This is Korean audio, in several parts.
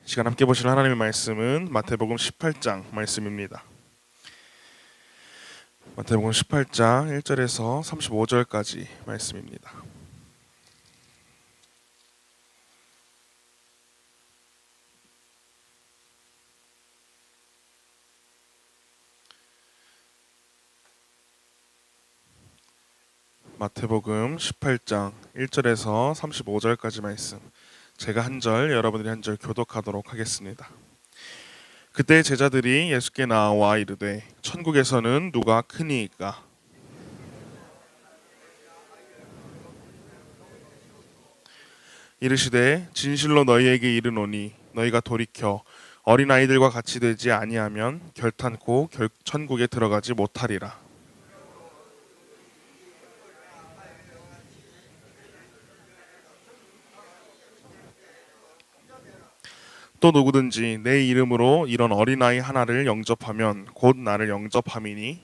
시간 함께 보실 하나님의 말씀은 마태복음 18장 말씀입니다. 마태복음 18장 1절에서 35절까지 말씀입니다. 마태복음 18장 1절에서 35절까지 말씀, 제가 한 절, 여러분들이 한 절 교독하도록 하겠습니다. 그때 제자들이 예수께 나와 이르되 천국에서는 누가 크니이까? 이르시되 진실로 너희에게 이르노니 너희가 돌이켜 어린아이들과 같이 되지 아니하면 결탄코 천국에 들어가지 못하리라. 또 누구든지 내 이름으로 이런 어린아이 하나를 영접하면 곧 나를 영접함이니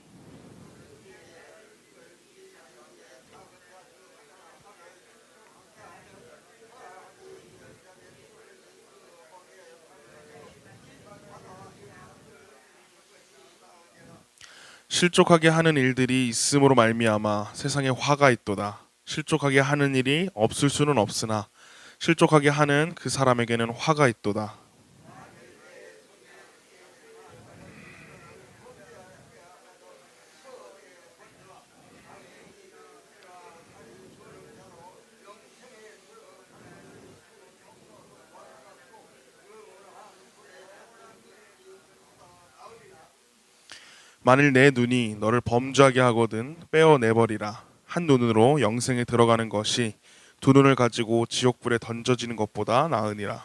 실족하게 하는 일들이 있음으로 말미암아 세상에 화가 있도다. 실족하게 하는 일이 없을 수는 없으나 실족하게 하는 그 사람에게는 화가 있도다. 만일 내 눈이 너를 범죄하게 하거든 빼어내버리라. 한 눈으로 영생에 들어가는 것이 두 눈을 가지고 지옥불에 던져지는 것보다 나으니라.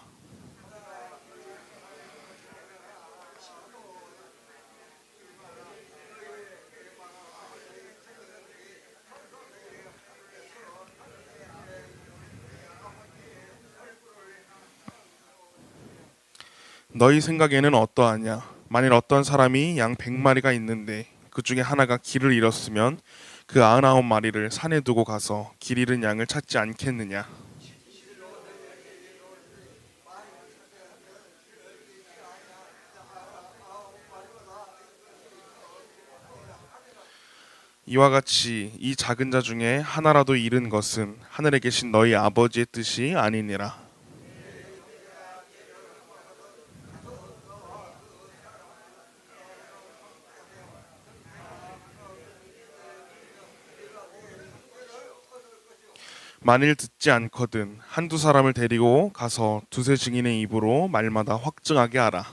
너희 생각에는 어떠하냐? 만일 어떤 사람이 양 100마리가 있는데 그 중에 하나가 길을 잃었으면 그 99마리를 산에 두고 가서 길 잃은 양을 찾지 않겠느냐? 이와 같이 이 작은 자 중에 하나라도 잃은 것은 하늘에 계신 너희 아버지의 뜻이 아니니라. 만일 듣지 않거든 한두 사람을 데리고 가서 두세 증인의 입으로 말마다 확증하게 하라.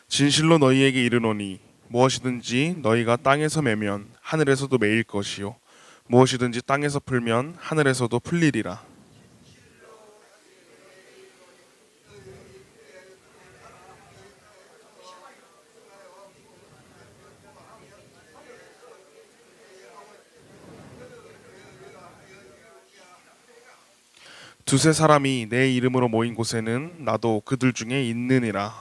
진실로 너희에게 이르노니 무엇이든지 너희가 땅에서 매면 하늘에서도 매일 것이요 무엇이든지 땅에서 풀면 하늘에서도 풀리리라. 두세 사람이 내 이름으로 모인 곳에는 나도 그들 중에 있느니라.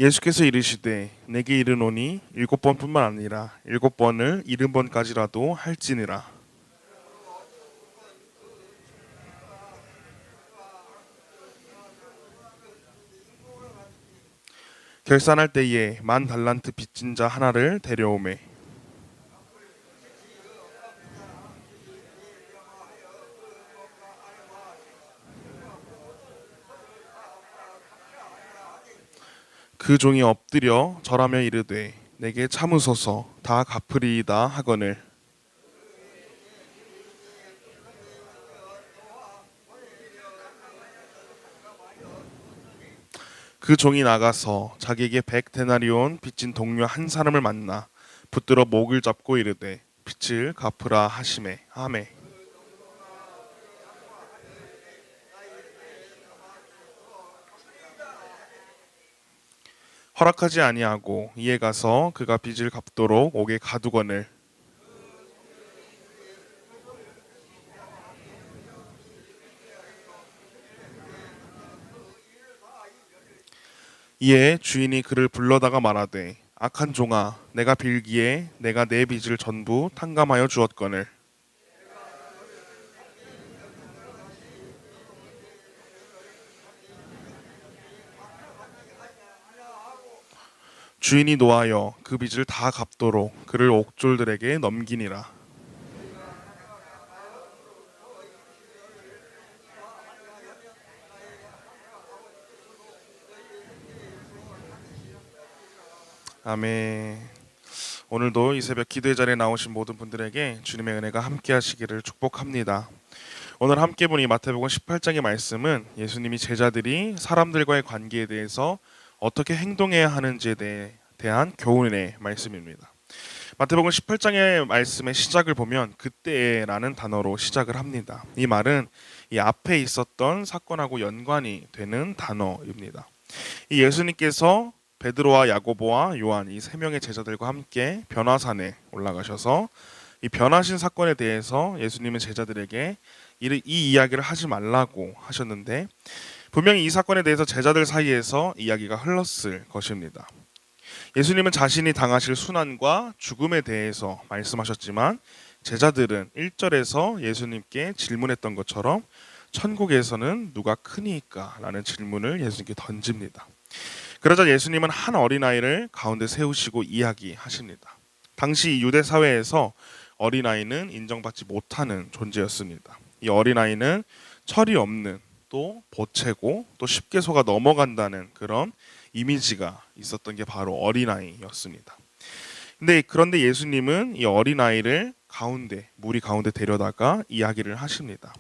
예수께서 이르시되 내게 이르노니 7번뿐만 아니라 7번을 70번까지라도 할지니라. 결산할 때에 10달란트 빚진 자 하나를 데려오매 그 종이 엎드려 절하며 이르되 내게 참으소서 다 갚으리이다 하거늘 그 종이 나가서 자기에게 100데나리온 빚진 동료 한 사람을 만나 붙들어 목을 잡고 이르되 빚을 갚으라 하시매 아멘. 허락하지 아니하고 이에 가서 그가 빚을 갚도록 옥에 가두거늘 이에 주인이 그를 불러다가 말하되 악한 종아 내가 빌기에 내가 내 빚을 전부 탕감하여 주었거늘. 주인이 노하여 그 빚을 다 갚도록 그를 옥졸들에게 넘기니라. 아멘. 오늘도 이 새벽 기도의 자리에 나오신 모든 분들에게 주님의 은혜가 함께 하시기를 축복합니다. 오늘 함께 본 이 마태복음 18장의 말씀은 예수님이 제자들이 사람들과의 관계에 대해서 어떻게 행동해야 하는지에 대한 교훈의 말씀입니다. 마태복음 18장의 말씀의 시작을 보면 그때라는 단어로 시작을 합니다. 이 말은 이 앞에 있었던 사건하고 연관이 되는 단어입니다. 이 예수님께서 베드로와 야고보와 요한 이 세 명의 제자들과 함께 변화산에 올라가셔서 이 변화신 사건에 대해서 예수님은 제자들에게 이 이야기를 하지 말라고 하셨는데 분명히 이 사건에 대해서 제자들 사이에서 이야기가 흘렀을 것입니다. 예수님은 자신이 당하실 순환과 죽음에 대해서 말씀하셨지만 제자들은 1절에서 예수님께 질문했던 것처럼 천국에서는 누가 크니까? 라는 질문을 예수님께 던집니다. 그러자 예수님은 한 어린아이를 가운데 세우시고 이야기하십니다. 당시 유대 사회에서 어린아이는 인정받지 못하는 존재였습니다. 이 어린아이는 철이 없는 또 보채고 또 쉽게 속아 넘어간다는 그런 이미지가 있었던 게 바로 어린아이였습니다. 그런데 예수님은 이 어린아이를 무리 가운데 데려다가 이야기를 하십니다.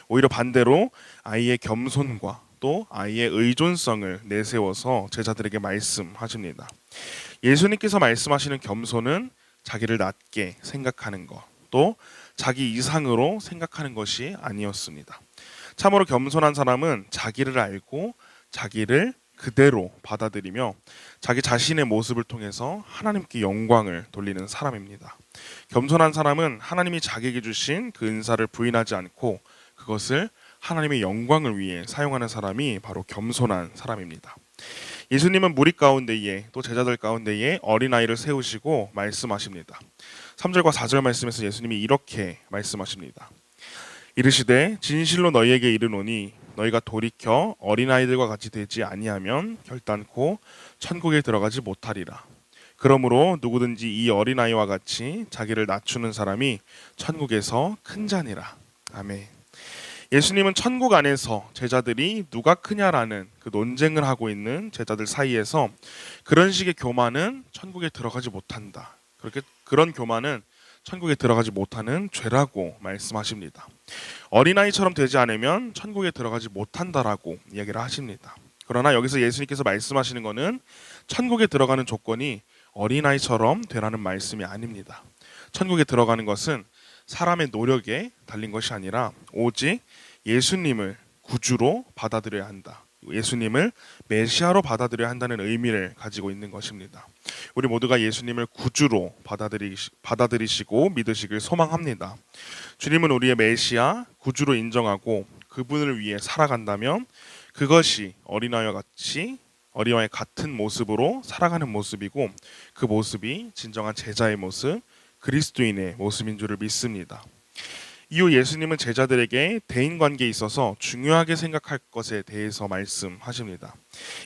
오히려 반대로 아이의 겸손과 또 아이의 의존성을 내세워서 제자들에게 말씀하십니다. 예수님께서 말씀하시는 겸손은 자기를 낮게 생각하는 것, 또 자기 이상으로 생각하는 것이 아니었습니다. 참으로 겸손한 사람은 자기를 알고 자기를 그대로 받아들이며 자기 자신의 모습을 통해서 하나님께 영광을 돌리는 사람입니다. 겸손한 사람은 하나님이 자기에게 주신 그 은사를 부인하지 않고 그것을 하나님의 영광을 위해 사용하는 사람이 바로 겸손한 사람입니다. 예수님은 무리 가운데에 또 제자들 가운데에 어린아이를 세우시고 말씀하십니다. 3절과 4절 말씀에서 예수님이 이렇게 말씀하십니다. 이르시되 진실로 너희에게 이르노니 너희가 돌이켜 어린아이들과 같이 되지 아니하면 결단코 천국에 들어가지 못하리라. 그러므로 누구든지 이 어린아이와 같이 자기를 낮추는 사람이 천국에서 큰 자니라. 아멘. 예수님은 천국 안에서 제자들이 누가 크냐라는 그 논쟁을 하고 있는 제자들 사이에서 그런 식의 교만은 천국에 들어가지 못한다. 그런 교만은 천국에 들어가지 못하는 죄라고 말씀하십니다. 어린아이처럼 되지 않으면 천국에 들어가지 못한다라고 이야기를 하십니다. 그러나 여기서 예수님께서 말씀하시는 것은 천국에 들어가는 조건이 어린아이처럼 되라는 말씀이 아닙니다. 천국에 들어가는 것은 사람의 노력에 달린 것이 아니라 오직 예수님을 구주로 받아들여야 한다. 예수님을 메시아로 받아들여야 한다는 의미를 가지고 있는 것입니다. 우리 모두가 예수님을 구주로 받아들이시고 믿으시길 소망합니다. 주님은 우리의 메시아, 구주로 인정하고 그분을 위해 살아간다면 그것이 어린아이와 같은 모습으로 살아가는 모습이고 그 모습이 진정한 제자의 모습, 그리스도인의 모습인 줄을 믿습니다. 이후 예수님은 제자들에게 대인관계에 있어서 중요하게 생각할 것에 대해서 말씀하십니다.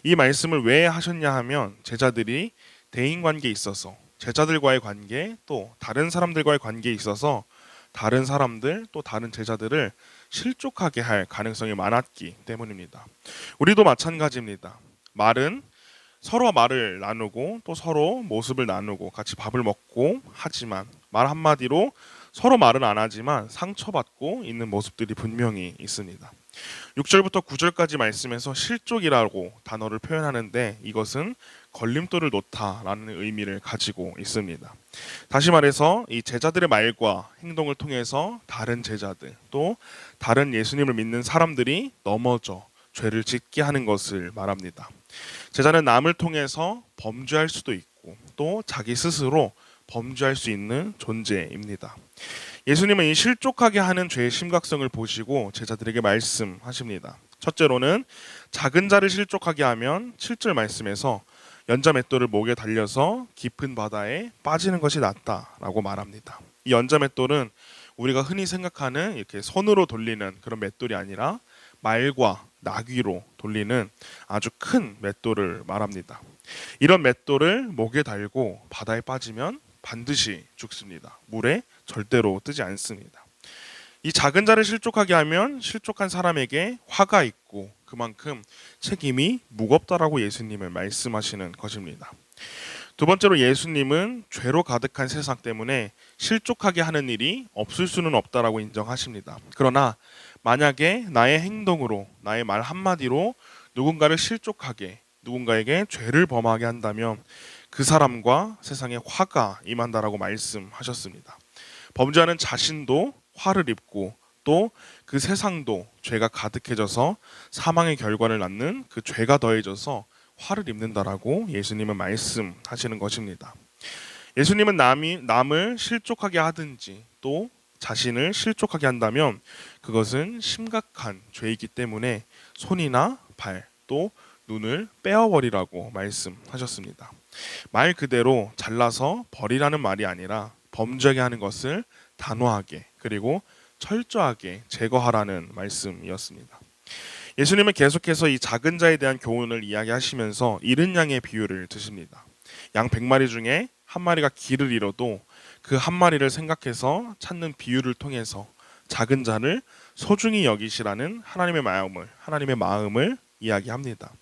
이 말씀을 왜 하셨냐 하면 제자들이 대인관계에 있어서 제자들과의 관계 또 다른 사람들과의 관계에 있어서 다른 사람들 또 다른 제자들을 실족하게 할 가능성이 많았기 때문입니다. 우리도 마찬가지입니다. 서로 말을 나누고 또 서로 모습을 나누고 같이 밥을 먹고 하지만 말 한마디로 서로 말은 안 하지만 상처받고 있는 모습들이 분명히 있습니다. 6절부터 9절까지 말씀에서 실족이라고 단어를 표현하는데 이것은 걸림돌을 놓다라는 의미를 가지고 있습니다. 다시 말해서 이 제자들의 말과 행동을 통해서 다른 제자들 또 다른 예수님을 믿는 사람들이 넘어져 죄를 짓게 하는 것을 말합니다. 제자는 남을 통해서 범죄할 수도 있고 또 자기 스스로 범죄할 수 있는 존재입니다. 예수님은 이 실족하게 하는 죄의 심각성을 보시고 제자들에게 말씀하십니다. 첫째로는 작은 자를 실족하게 하면 7절 말씀에서 연자 맷돌을 목에 달려서 깊은 바다에 빠지는 것이 낫다라고 말합니다. 이 연자 맷돌은 우리가 흔히 생각하는 이렇게 손으로 돌리는 그런 맷돌이 아니라 말과 나귀로 돌리는 아주 큰 맷돌을 말합니다. 이런 맷돌을 목에 달고 바다에 빠지면 반드시 죽습니다. 물에 절대로 뜨지 않습니다. 이 작은 자를 실족하게 하면 실족한 사람에게 화가 있고 그만큼 책임이 무겁다라고 예수님은 말씀하시는 것입니다. 두 번째로 예수님은 죄로 가득한 세상 때문에 실족하게 하는 일이 없을 수는 없다라고 인정하십니다. 그러나 만약에 나의 행동으로, 나의 말 한마디로 누군가를 실족하게, 누군가에게 죄를 범하게 한다면 그 사람과 세상에 화가 임한다라고 말씀하셨습니다. 범죄하는 자신도 화를 입고 또 그 세상도 죄가 가득해져서 사망의 결과를 낳는 그 죄가 더해져서 화를 입는다라고 예수님은 말씀하시는 것입니다. 예수님은 남을 실족하게 하든지 또 자신을 실족하게 한다면 그것은 심각한 죄이기 때문에 손이나 발 또 눈을 빼어버리라고 말씀하셨습니다. 말 그대로 잘라서 버리라는 말이 아니라 범죄하게 하는 것을 단호하게 그리고 철저하게 제거하라는 말씀이었습니다. 예수님은 계속해서 이 작은 자에 대한 교훈을 이야기하시면서 이른 양의 비유를 드십니다. 양 100마리 중에 한 마리가 길을 잃어도 그 한 마리를 생각해서 찾는 비유를 통해서 작은 자를 소중히 여기시라는 하나님의 마음을 이야기합니다.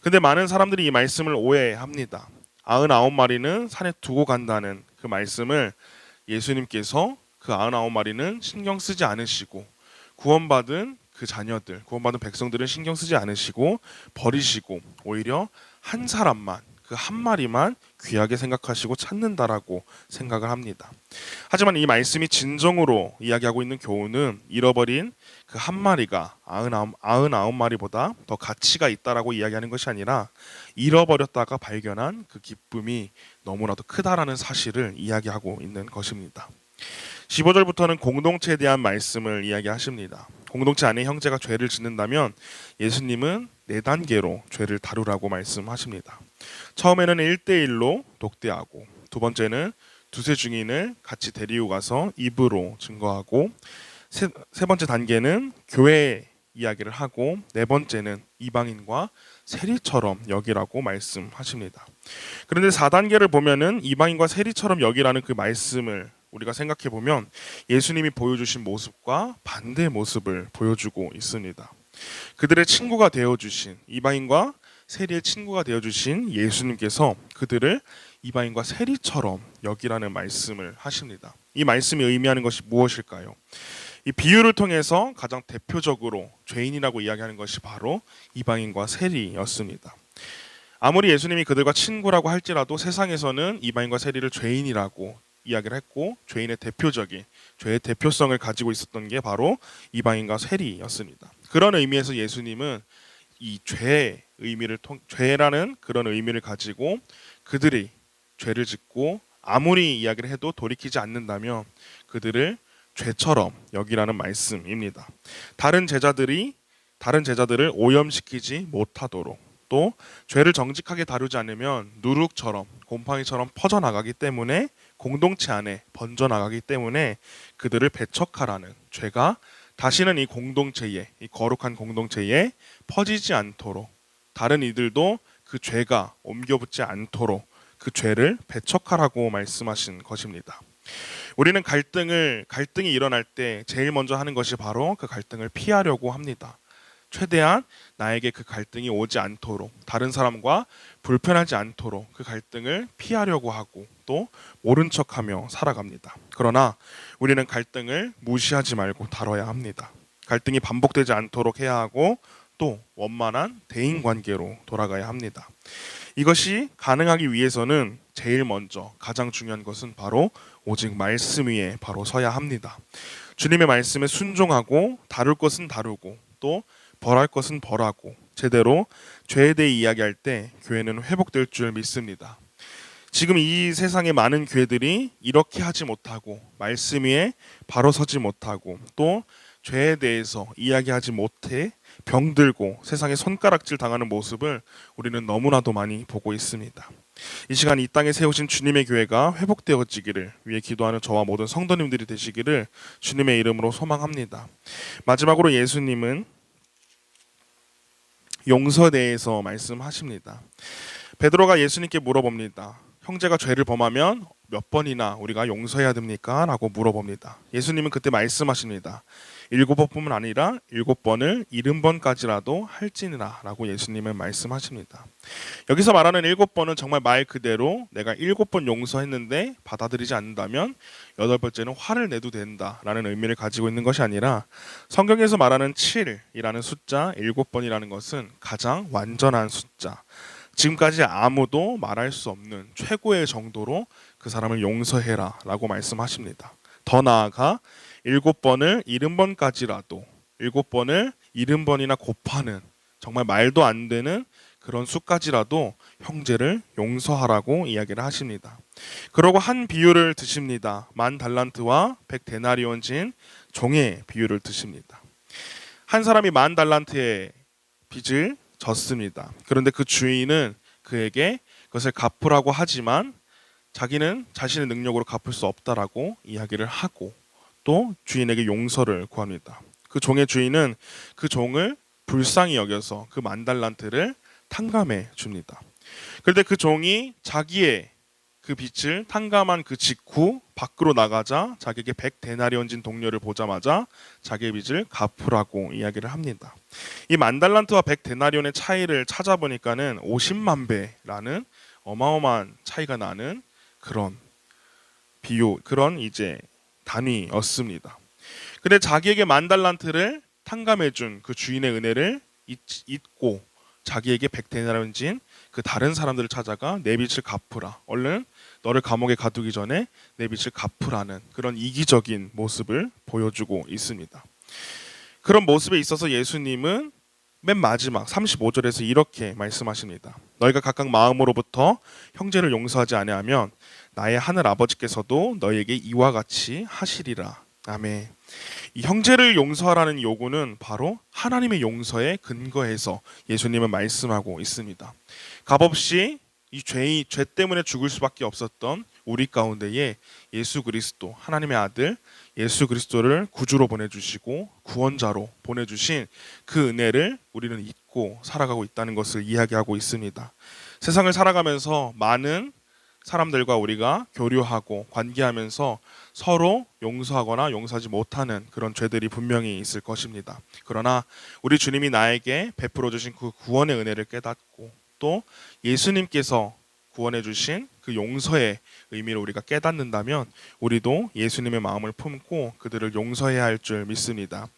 근데 많은 사람들이 이 말씀을 오해합니다. 99마리는 산에 두고 간다는 그 말씀을 예수님께서 그 99마리는 신경 쓰지 않으시고 구원받은 그 자녀들, 구원받은 백성들은 신경 쓰지 않으시고 버리시고 오히려 한 사람만, 그 한 마리만 귀하게 생각하시고 찾는다라고 생각을 합니다. 하지만 이 말씀이 진정으로 이야기하고 있는 교훈은 잃어버린 그 한 마리가 99마리보다 더 가치가 있다라고 이야기하는 것이 아니라 잃어버렸다가 발견한 그 기쁨이 너무나도 크다라는 사실을 이야기하고 있는 것입니다. 15절부터는 공동체에 대한 말씀을 이야기하십니다. 공동체 안에 형제가 죄를 짓는다면 예수님은 4단계로 죄를 다루라고 말씀하십니다. 처음에는 1대1로 독대하고, 두 번째는 두세 증인을 같이 데리고 가서 입으로 증거하고, 세 번째 단계는 교회 이야기를 하고, 네 번째는 이방인과 세리처럼 여기라고 말씀하십니다. 그런데 4단계를 보면은 이방인과 세리처럼 여기라는 그 말씀을 우리가 생각해 보면 예수님이 보여주신 모습과 반대의 모습을 보여주고 있습니다. 그들의 친구가 되어주신, 이방인과 세리의 친구가 되어주신 예수님께서 그들을 이방인과 세리처럼 여기라는 말씀을 하십니다. 이 말씀이 의미하는 것이 무엇일까요? 이 비유를 통해서 가장 대표적으로 죄인이라고 이야기하는 것이 바로 이방인과 세리였습니다. 아무리 예수님이 그들과 친구라고 할지라도 세상에서는 이방인과 세리를 죄인이라고 이야기를 했고, 죄인의 대표적인 죄의 대표성을 가지고 있었던 게 바로 이방인과 세리였습니다. 그런 의미에서 예수님은 이 죄라는 그런 의미를 가지고 그들이 죄를 짓고 아무리 이야기를 해도 돌이키지 않는다면 그들을 죄처럼 여기라는 말씀입니다. 다른 제자들을 오염시키지 못하도록, 또 죄를 정직하게 다루지 않으면 누룩처럼 곰팡이처럼 퍼져나가기 때문에, 공동체 안에 번져나가기 때문에 그들을 배척하라는, 죄가 다시는 이 거룩한 공동체에 퍼지지 않도록, 다른 이들도 그 죄가 옮겨붙지 않도록 그 죄를 배척하라고 말씀하신 것입니다. 우리는 갈등이 일어날 때 제일 먼저 하는 것이 바로 그 갈등을 피하려고 합니다. 최대한 나에게 그 갈등이 오지 않도록, 다른 사람과 불편하지 않도록 그 갈등을 피하려고 하고 또 모른 척하며 살아갑니다. 그러나 우리는 갈등을 무시하지 말고 다뤄야 합니다. 갈등이 반복되지 않도록 해야 하고 또 원만한 대인관계로 돌아가야 합니다. 이것이 가능하기 위해서는 제일 먼저 가장 중요한 것은 바로 오직 말씀 위에 바로 서야 합니다. 주님의 말씀에 순종하고 다룰 것은 다루고 또 벌할 것은 벌하고 제대로 죄에 대해 이야기할 때 교회는 회복될 줄 믿습니다. 지금 이 세상의 많은 교회들이 이렇게 하지 못하고 말씀 위에 바로 서지 못하고 또 죄에 대해서 이야기하지 못해 병들고 세상에 손가락질 당하는 모습을 우리는 너무나도 많이 보고 있습니다. 이 시간 이 땅에 세우신 주님의 교회가 회복되어지기를 위해 기도하는 저와 모든 성도님들이 되시기를 주님의 이름으로 소망합니다. 마지막으로 예수님은 용서에 대해서 말씀하십니다. 베드로가 예수님께 물어봅니다. 형제가 죄를 범하면 몇 번이나 우리가 용서해야 됩니까? 라고 물어봅니다. 예수님은 그때 말씀하십니다. 7번뿐만 아니라 7번을 70번까지라도 할지니라 라고 예수님은 말씀하십니다. 여기서 말하는 7번은 정말 말 그대로 내가 7번 용서했는데 받아들이지 않는다면 8번째는 화를 내도 된다라는 의미를 가지고 있는 것이 아니라 성경에서 말하는 7이라는 숫자 7번이라는 것은 가장 완전한 숫자, 지금까지 아무도 말할 수 없는 최고의 정도로 그 사람을 용서해라 라고 말씀하십니다. 더 나아가 7번을 70번까지라도 7번을 70번이나 곱하는 정말 말도 안 되는 그런 수까지라도 형제를 용서하라고 이야기를 하십니다. 그러고 한 비유를 드십니다. 10,000달란트와 100데나리온 진 종의 비유를 드십니다. 한 사람이 10,000달란트의 빚을 졌습니다. 그런데 그 주인은 그에게 그것을 갚으라고 하지만 자기는 자신의 능력으로 갚을 수 없다라고 이야기를 하고 또 주인에게 용서를 구합니다. 그 종의 주인은 그 종을 불쌍히 여겨서 그 10,000달란트를 탕감해 줍니다. 그런데 그 종이 자기의 그 빚을 탕감한 그 직후 밖으로 나가자 자기에게 100데나리온 진 동료를 보자마자 자기의 빚을 갚으라고 이야기를 합니다. 이 10,000달란트와 100데나리온의 차이를 찾아보니까는 50만 배라는 어마어마한 차이가 나는 그런 비유, 그런 이제 단위였습니다. 근데 자기에게 10,000달란트를 탕감해 준 그 주인의 은혜를 잊고 자기에게 100데나리온 진 그 다른 사람들을 찾아가 내 빚을 갚으라. 얼른 너를 감옥에 가두기 전에 내 빚을 갚으라는 그런 이기적인 모습을 보여주고 있습니다. 그런 모습에 있어서 예수님은 맨 마지막 35절에서 이렇게 말씀하십니다. 너희가 각각 마음으로부터 형제를 용서하지 아니하면 나의 하늘 아버지께서도 너희에게 이와 같이 하시리라. 아멘. 이 형제를 용서하라는 요구는 바로 하나님의 용서에 근거해서 예수님은 말씀하고 있습니다. 값없이 이 죄 때문에 죽을 수밖에 없었던 우리 가운데에 예수 그리스도, 하나님의 아들 예수 그리스도를 구주로 보내주시고 구원자로 보내주신 그 은혜를 우리는 잊고 살아가고 있다는 것을 이야기하고 있습니다. 세상을 살아가면서 많은 사람들과 우리가 교류하고 관계하면서 서로 용서하거나 용서하지 못하는 그런 죄들이 분명히 있을 것입니다. 그러나 우리 주님이 나에게 베풀어 주신 그 구원의 은혜를 깨닫고 또 예수님께서 구원해 주신 그 용서의 의미를 우리가 깨닫는다면 우리도 예수님의 마음을 품고 그들을 용서해야 할 줄 믿습니다.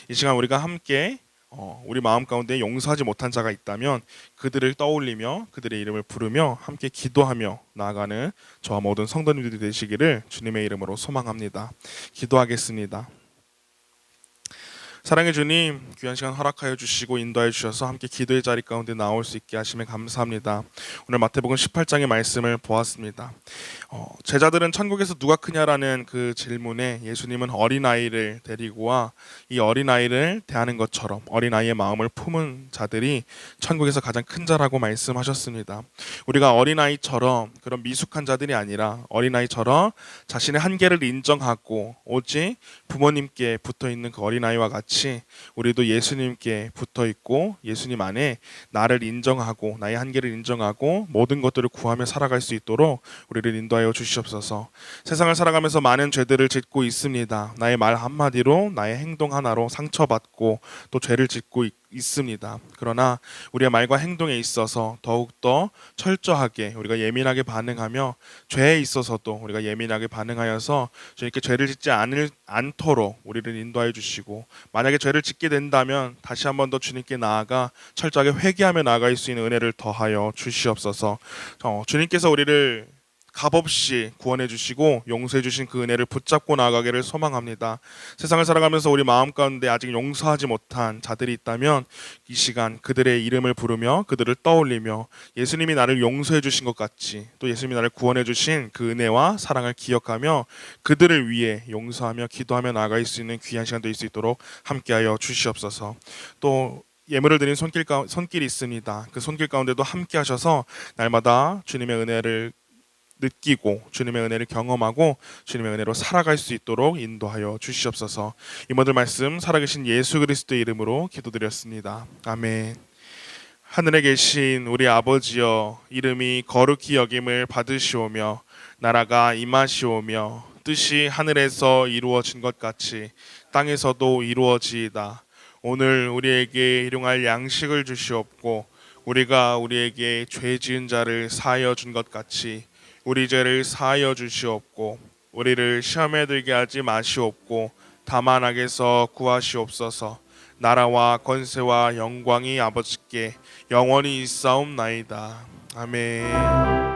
이 시간 우리가 함께 우리 마음 가운데 용서하지 못한 자가 있다면 그들을 떠올리며 그들의 이름을 부르며 함께 기도하며 나아가는 저와 모든 성도님들이 되시기를 주님의 이름으로 소망합니다. 기도하겠습니다. 사랑의 주님, 귀한 시간 허락하여 주시고 인도하여 주셔서 함께 기도의 자리 가운데 나올 수 있게 하시면 감사합니다. 오늘 마태복음 18장의 말씀을 보았습니다. 제자들은 천국에서 누가 크냐라는 그 질문에 예수님은 어린아이를 데리고 와 이 어린아이를 대하는 것처럼 어린아이의 마음을 품은 자들이 천국에서 가장 큰 자라고 말씀하셨습니다. 우리가 어린아이처럼 그런 미숙한 자들이 아니라 어린아이처럼 자신의 한계를 인정하고 오직 부모님께 붙어있는 그 어린아이와 같이 우리도 예수님께 붙어있고 예수님 안에 나를 인정하고 나의 한계를 인정하고 모든 것들을 구하며 살아갈 수 있도록 우리를 인도하여 주시옵소서. 세상을 살아가면서 많은 죄들을 짓고 있습니다. 나의 말 한마디로 나의 행동 하나로 상처받고 또 죄를 짓고 있습니다. 그러나 우리의 말과 행동에 있어서 더욱더 철저하게 우리가 예민하게 반응하며 죄에 있어서도 우리가 예민하게 반응하여서 주님께 죄를 짓지 않도록 우리를 인도하여 주시고 만약에 죄를 짓게 된다면 다시 한 번 더 주님께 나아가 철저하게 회개하며 나아갈 수 있는 은혜를 더하여 주시옵소서. 주님께서 우리를 값없이 구원해 주시고 용서해 주신 그 은혜를 붙잡고 나아가기를 소망합니다. 세상을 살아가면서 우리 마음 가운데 아직 용서하지 못한 자들이 있다면 이 시간 그들의 이름을 부르며 그들을 떠올리며 예수님이 나를 용서해 주신 것 같이 또 예수님이 나를 구원해 주신 그 은혜와 사랑을 기억하며 그들을 위해 용서하며 기도하며 나아갈 수 있는 귀한 시간 될 수 있도록 함께하여 주시옵소서. 또 예물을 드린 손길이 있습니다. 그 손길 가운데도 함께 하셔서 날마다 주님의 은혜를 느끼고 주님의 은혜를 경험하고 주님의 은혜로 살아갈 수 있도록 인도하여 주시옵소서. 이모들 말씀 살아계신 예수 그리스도의 이름으로 기도드렸습니다. 아멘. 하늘에 계신 우리 아버지여, 이름이 거룩히 여김을 받으시오며 나라가 임하시오며 뜻이 하늘에서 이루어진 것 같이 땅에서도 이루어지이다. 오늘 우리에게 일용할 양식을 주시옵고 우리가 우리에게 죄 지은 자를 사하여 준 것 같이 우리 죄를 사하여 주시옵고 우리를 시험에 들게 하지 마시옵고 다만 악에서 구하시옵소서. 나라와 권세와 영광이 아버지께 영원히 있사옵나이다. 아멘.